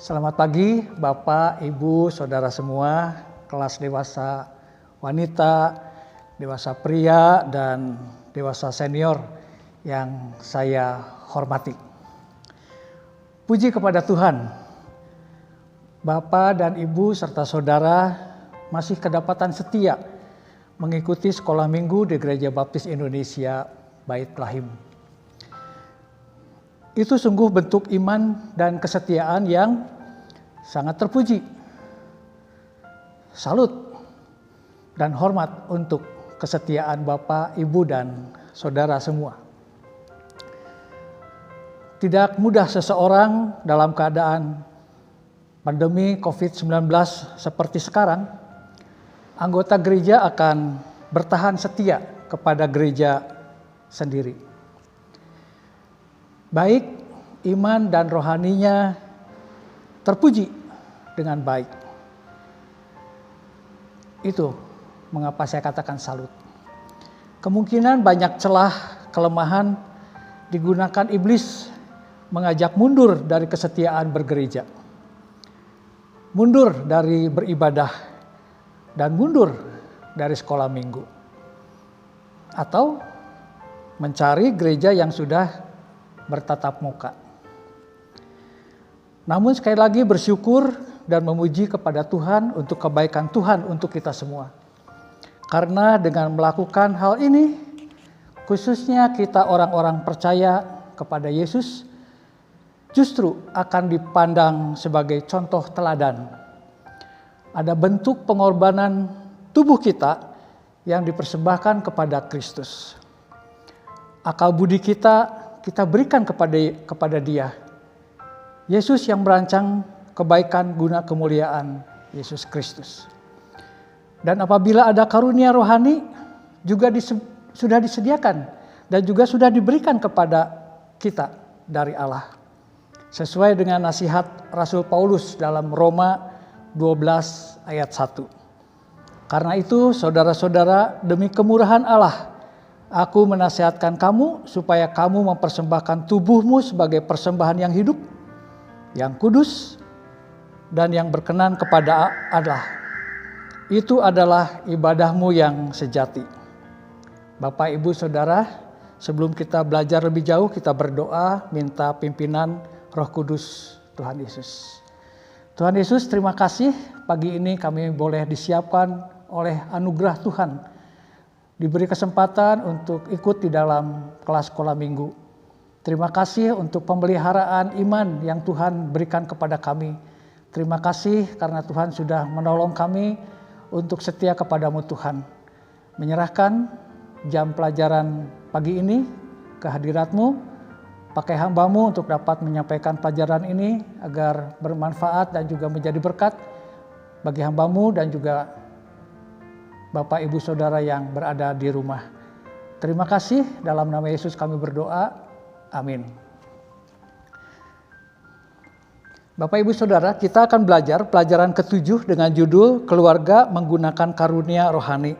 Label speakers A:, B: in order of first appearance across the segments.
A: Selamat pagi Bapak, Ibu, Saudara semua, kelas dewasa wanita, dewasa pria, dan dewasa senior yang saya hormati. Puji kepada Tuhan, Bapak dan Ibu serta Saudara masih kedapatan setia mengikuti sekolah minggu di Gereja Baptis Indonesia Bait Lahim. Itu sungguh bentuk iman dan kesetiaan yang sangat terpuji. Salut dan hormat untuk kesetiaan Bapak, Ibu, dan Saudara semua. Tidak mudah seseorang dalam keadaan pandemi COVID-19 seperti sekarang, anggota gereja akan bertahan setia kepada gereja sendiri. Baik iman dan rohaninya terpuji dengan baik. Itu mengapa saya katakan salut. Kemungkinan banyak celah, kelemahan digunakan iblis mengajak mundur dari kesetiaan bergereja. Mundur dari beribadah dan mundur dari sekolah minggu. Atau mencari gereja yang sudah bertatap muka. Namun sekali lagi bersyukur dan memuji kepada Tuhan untuk kebaikan Tuhan untuk kita semua. Karena dengan melakukan hal ini, khususnya kita orang-orang percaya kepada Yesus, justru akan dipandang sebagai contoh teladan. Ada bentuk pengorbanan tubuh kita yang dipersembahkan kepada Kristus. Akal budi kita berikan kepada Dia. Yesus yang merancang kebaikan guna kemuliaan Yesus Kristus. Dan apabila ada karunia rohani juga sudah disediakan dan juga sudah diberikan kepada kita dari Allah. Sesuai dengan nasihat Rasul Paulus dalam Roma 12 ayat 1. Karena itu saudara-saudara, demi kemurahan Allah, aku menasihatkan kamu supaya kamu mempersembahkan tubuhmu sebagai persembahan yang hidup, yang kudus, dan yang berkenan kepada Allah. Itu adalah ibadahmu yang sejati. Bapak, Ibu, Saudara, sebelum kita belajar lebih jauh, kita berdoa minta pimpinan Roh Kudus Tuhan Yesus. Tuhan Yesus, terima kasih pagi ini kami boleh disiapkan oleh anugerah Tuhan. Diberi kesempatan untuk ikut di dalam kelas sekolah minggu. Terima kasih untuk pemeliharaan iman yang Tuhan berikan kepada kami. Terima kasih karena Tuhan sudah menolong kami untuk setia kepadamu Tuhan. Menyerahkan jam pelajaran pagi ini ke hadirat-Mu. Pakai hamba-Mu untuk dapat menyampaikan pelajaran ini agar bermanfaat dan juga menjadi berkat bagi hamba-Mu dan juga Bapak, Ibu, Saudara yang berada di rumah. Terima kasih, dalam nama Yesus kami berdoa. Amin. Bapak, Ibu, Saudara, kita akan belajar pelajaran ke-7 dengan judul Keluarga Menggunakan Karunia Rohani.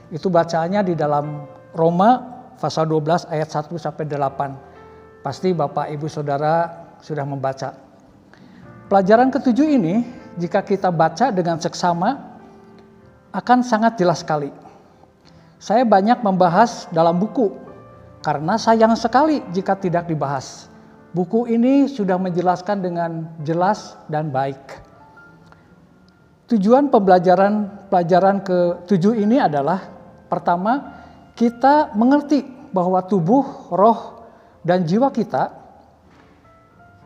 A: Itu bacaannya di dalam Roma pasal 12 ayat 1-8. Pasti Bapak, Ibu, Saudara sudah membaca. Pelajaran ke-7 ini jika kita baca dengan seksama akan sangat jelas sekali. Saya banyak membahas dalam buku karena sayang sekali jika tidak dibahas. Buku ini sudah menjelaskan dengan jelas dan baik. Tujuan pelajaran ke-7 ini adalah pertama, kita mengerti bahwa tubuh, roh, dan jiwa kita,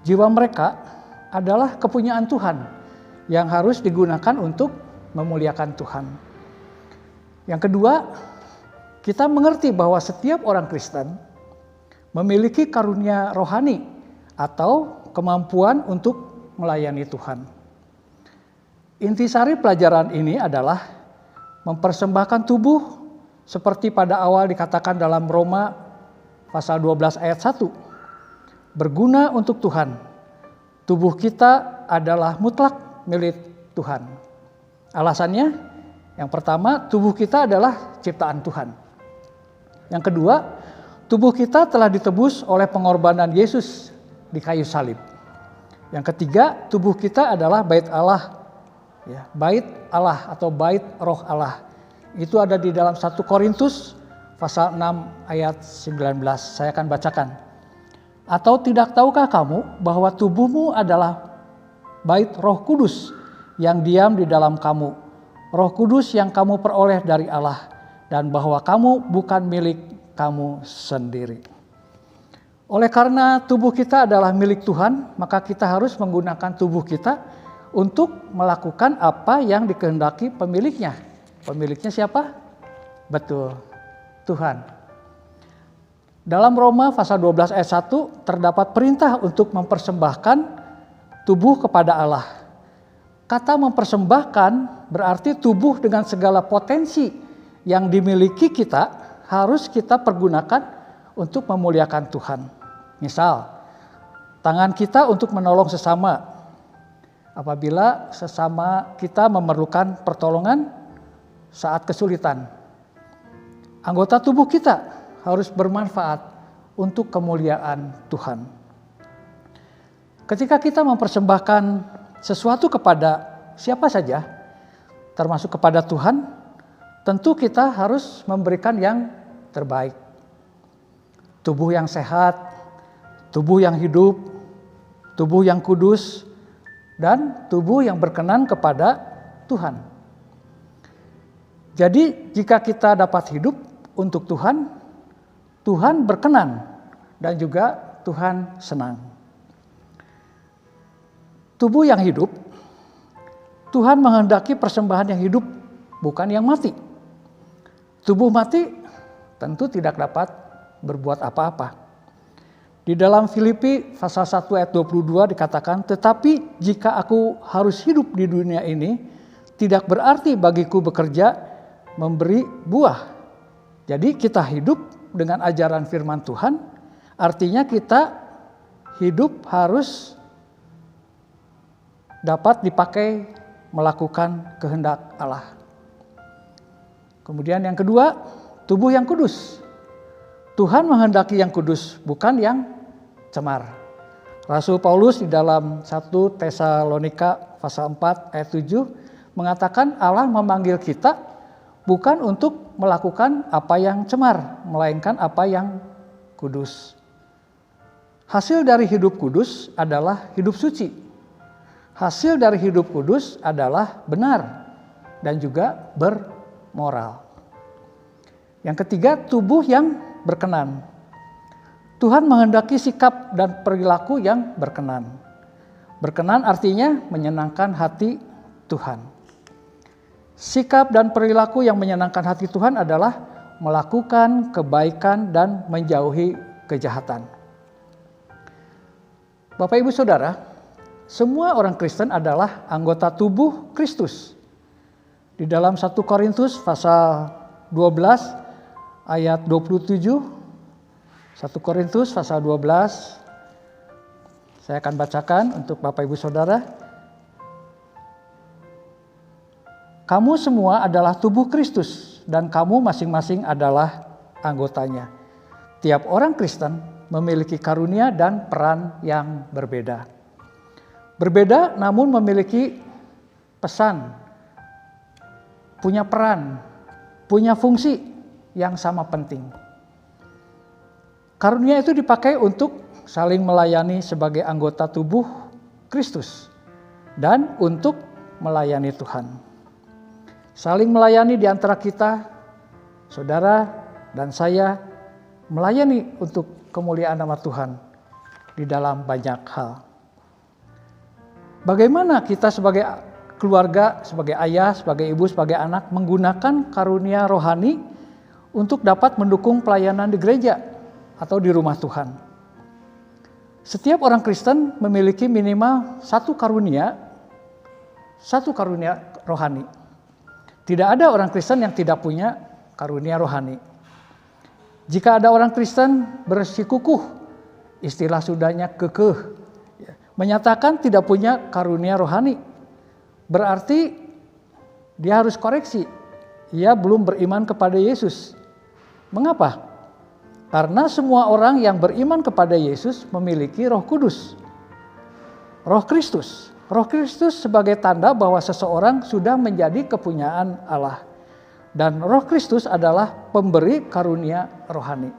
A: jiwa mereka adalah kepunyaan Tuhan yang harus digunakan untuk memuliakan Tuhan. Yang kedua, kita mengerti bahwa setiap orang Kristen memiliki karunia rohani atau kemampuan untuk melayani Tuhan. Intisari pelajaran ini adalah mempersembahkan tubuh seperti pada awal dikatakan dalam Roma pasal 12 ayat 1. Berguna untuk Tuhan. Tubuh kita adalah mutlak milik Tuhan. Alasannya, yang pertama, tubuh kita adalah ciptaan Tuhan. Yang kedua, tubuh kita telah ditebus oleh pengorbanan Yesus di kayu salib. Yang ketiga, tubuh kita adalah bait Allah. Ya, bait Allah atau bait roh Allah. Itu ada di dalam 1 Korintus pasal 6 ayat 19. Saya akan bacakan. Atau tidak tahukah kamu bahwa tubuhmu adalah bait Roh Kudus yang diam di dalam kamu, Roh Kudus yang kamu peroleh dari Allah, dan bahwa kamu bukan milik kamu sendiri. Oleh karena tubuh kita adalah milik Tuhan, maka kita harus menggunakan tubuh kita untuk melakukan apa yang dikehendaki pemiliknya. Pemiliknya siapa? Betul, Tuhan. Dalam Roma pasal 12 ayat 1 terdapat perintah untuk mempersembahkan tubuh kepada Allah. Kata mempersembahkan berarti tubuh dengan segala potensi yang dimiliki kita harus kita pergunakan untuk memuliakan Tuhan. Misal, tangan kita untuk menolong sesama. Apabila sesama kita memerlukan pertolongan saat kesulitan. Anggota tubuh kita harus bermanfaat untuk kemuliaan Tuhan. Ketika kita mempersembahkan sesuatu kepada siapa saja, termasuk kepada Tuhan, tentu kita harus memberikan yang terbaik. Tubuh yang sehat, tubuh yang hidup, tubuh yang kudus, dan tubuh yang berkenan kepada Tuhan. Jadi jika kita dapat hidup untuk Tuhan, Tuhan berkenan dan juga Tuhan senang. Tubuh yang hidup, Tuhan menghendaki persembahan yang hidup, bukan yang mati. Tubuh mati tentu tidak dapat berbuat apa-apa. Di dalam Filipi pasal 1 ayat 22 dikatakan, tetapi jika aku harus hidup di dunia ini, tidak berarti bagiku bekerja memberi buah. Jadi kita hidup dengan ajaran firman Tuhan, artinya kita hidup harus dapat dipakai melakukan kehendak Allah. Kemudian yang kedua, tubuh yang kudus. Tuhan menghendaki yang kudus, bukan yang cemar. Rasul Paulus di dalam 1 Tesalonika pasal 4 ayat 7 mengatakan Allah memanggil kita bukan untuk melakukan apa yang cemar, melainkan apa yang kudus. Hasil dari hidup kudus adalah hidup suci. Hasil dari hidup kudus adalah benar dan juga bermoral. Yang ketiga, tubuh yang berkenan. Tuhan menghendaki sikap dan perilaku yang berkenan. Berkenan artinya menyenangkan hati Tuhan. Sikap dan perilaku yang menyenangkan hati Tuhan adalah melakukan kebaikan dan menjauhi kejahatan. Bapak Ibu Saudara, semua orang Kristen adalah anggota tubuh Kristus. Di dalam 1 Korintus pasal 12 ayat 27, 1 Korintus pasal 12, saya akan bacakan untuk Bapak Ibu Saudara. Kamu semua adalah tubuh Kristus dan kamu masing-masing adalah anggotanya. Tiap orang Kristen memiliki karunia dan peran yang berbeda. Berbeda namun memiliki pesan, punya peran, punya fungsi yang sama penting. Karunia itu dipakai untuk saling melayani sebagai anggota tubuh Kristus dan untuk melayani Tuhan. Saling melayani di antara kita, saudara dan saya, melayani untuk kemuliaan nama Tuhan di dalam banyak hal. Bagaimana kita sebagai keluarga, sebagai ayah, sebagai ibu, sebagai anak menggunakan karunia rohani untuk dapat mendukung pelayanan di gereja atau di rumah Tuhan. Setiap orang Kristen memiliki minimal satu karunia rohani. Tidak ada orang Kristen yang tidak punya karunia rohani. Jika ada orang Kristen bersikukuh, istilah sudahnya kekeh, menyatakan tidak punya karunia rohani, berarti dia harus koreksi. Ia belum beriman kepada Yesus. Mengapa? Karena semua orang yang beriman kepada Yesus memiliki Roh Kudus. Roh Kristus. Roh Kristus sebagai tanda bahwa seseorang sudah menjadi kepunyaan Allah. Dan Roh Kristus adalah pemberi karunia rohani.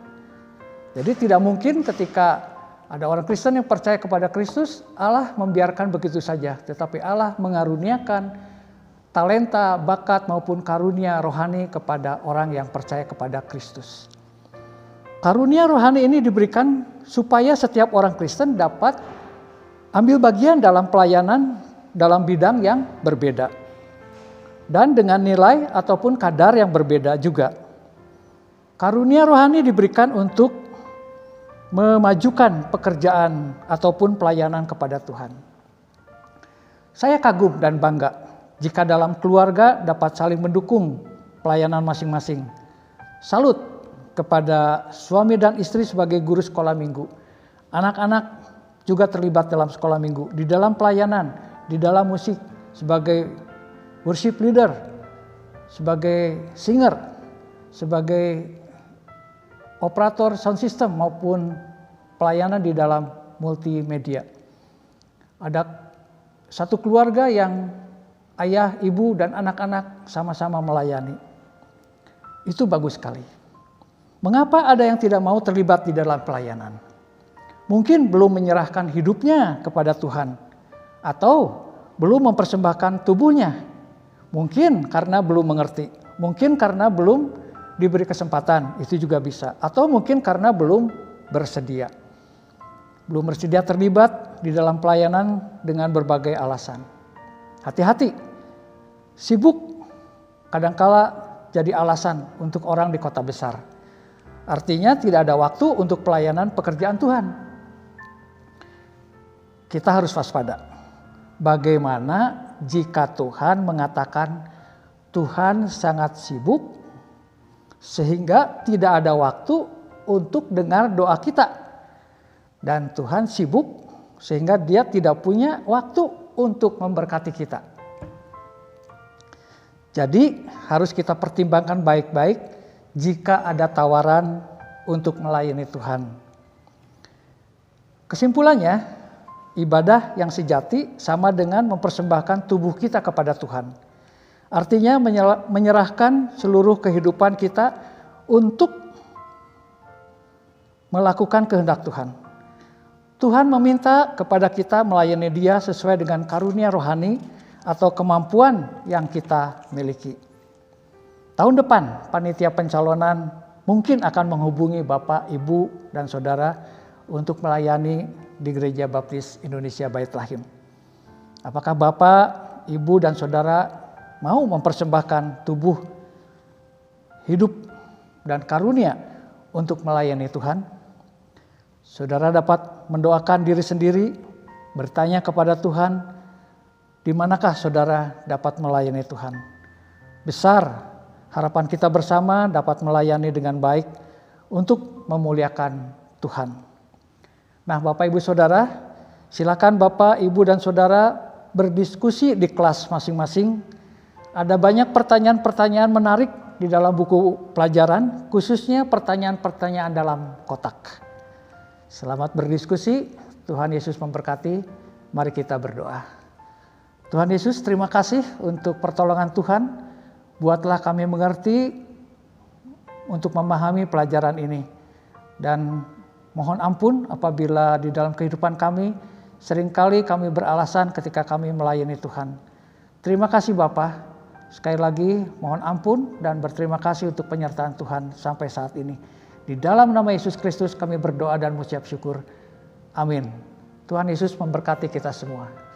A: Jadi tidak mungkin ketika ada orang Kristen yang percaya kepada Kristus, Allah membiarkan begitu saja. Tetapi Allah mengaruniakan talenta, bakat maupun karunia rohani kepada orang yang percaya kepada Kristus. Karunia rohani ini diberikan supaya setiap orang Kristen dapat ambil bagian dalam pelayanan dalam bidang yang berbeda. Dan dengan nilai ataupun kadar yang berbeda juga. Karunia rohani diberikan untuk memajukan pekerjaan ataupun pelayanan kepada Tuhan. Saya kagum dan bangga jika dalam keluarga dapat saling mendukung pelayanan masing-masing. Salut kepada suami dan istri sebagai guru sekolah minggu. Anak-anak juga terlibat dalam sekolah minggu, di dalam pelayanan, di dalam musik, sebagai worship leader, sebagai singer, sebagai operator sound system maupun pelayanan di dalam multimedia. Ada satu keluarga yang ayah, ibu, dan anak-anak sama-sama melayani. Itu bagus sekali. Mengapa ada yang tidak mau terlibat di dalam pelayanan? Mungkin belum menyerahkan hidupnya kepada Tuhan, atau belum mempersembahkan tubuhnya. Mungkin karena belum mengerti, mungkin karena belum diberi kesempatan, itu juga bisa. Atau mungkin karena belum bersedia. Belum bersedia terlibat di dalam pelayanan dengan berbagai alasan. Hati-hati, sibuk kadangkala jadi alasan untuk orang di kota besar. Artinya tidak ada waktu untuk pelayanan pekerjaan Tuhan. Kita harus waspada. Bagaimana jika Tuhan mengatakan Tuhan sangat sibuk sehingga tidak ada waktu untuk dengar doa kita. Dan Tuhan sibuk sehingga dia tidak punya waktu untuk memberkati kita. Jadi harus kita pertimbangkan baik-baik jika ada tawaran untuk melayani Tuhan. Kesimpulannya, ibadah yang sejati sama dengan mempersembahkan tubuh kita kepada Tuhan. Artinya menyerahkan seluruh kehidupan kita untuk melakukan kehendak Tuhan. Tuhan meminta kepada kita melayani Dia sesuai dengan karunia rohani atau kemampuan yang kita miliki. Tahun depan panitia pencalonan mungkin akan menghubungi Bapak, Ibu, dan Saudara untuk melayani di Gereja Baptis Indonesia Bait Lahim. Apakah Bapak, Ibu, dan Saudara mau mempersembahkan tubuh, hidup, dan karunia untuk melayani Tuhan? Saudara dapat mendoakan diri sendiri, bertanya kepada Tuhan, di manakah saudara dapat melayani Tuhan? Besar harapan kita bersama dapat melayani dengan baik untuk memuliakan Tuhan. Nah, Bapak Ibu Saudara, silakan Bapak, Ibu, dan Saudara berdiskusi di kelas masing-masing. Ada banyak pertanyaan-pertanyaan menarik di dalam buku pelajaran, khususnya pertanyaan-pertanyaan dalam kotak. Selamat berdiskusi, Tuhan Yesus memberkati, mari kita berdoa. Tuhan Yesus, terima kasih untuk pertolongan Tuhan, buatlah kami mengerti untuk memahami pelajaran ini. Dan mohon ampun apabila di dalam kehidupan kami seringkali kami beralasan ketika kami melayani Tuhan. Terima kasih Bapa. Sekali lagi mohon ampun dan berterima kasih untuk penyertaan Tuhan sampai saat ini. Di dalam nama Yesus Kristus kami berdoa dan mengucap syukur. Amin. Tuhan Yesus memberkati kita semua.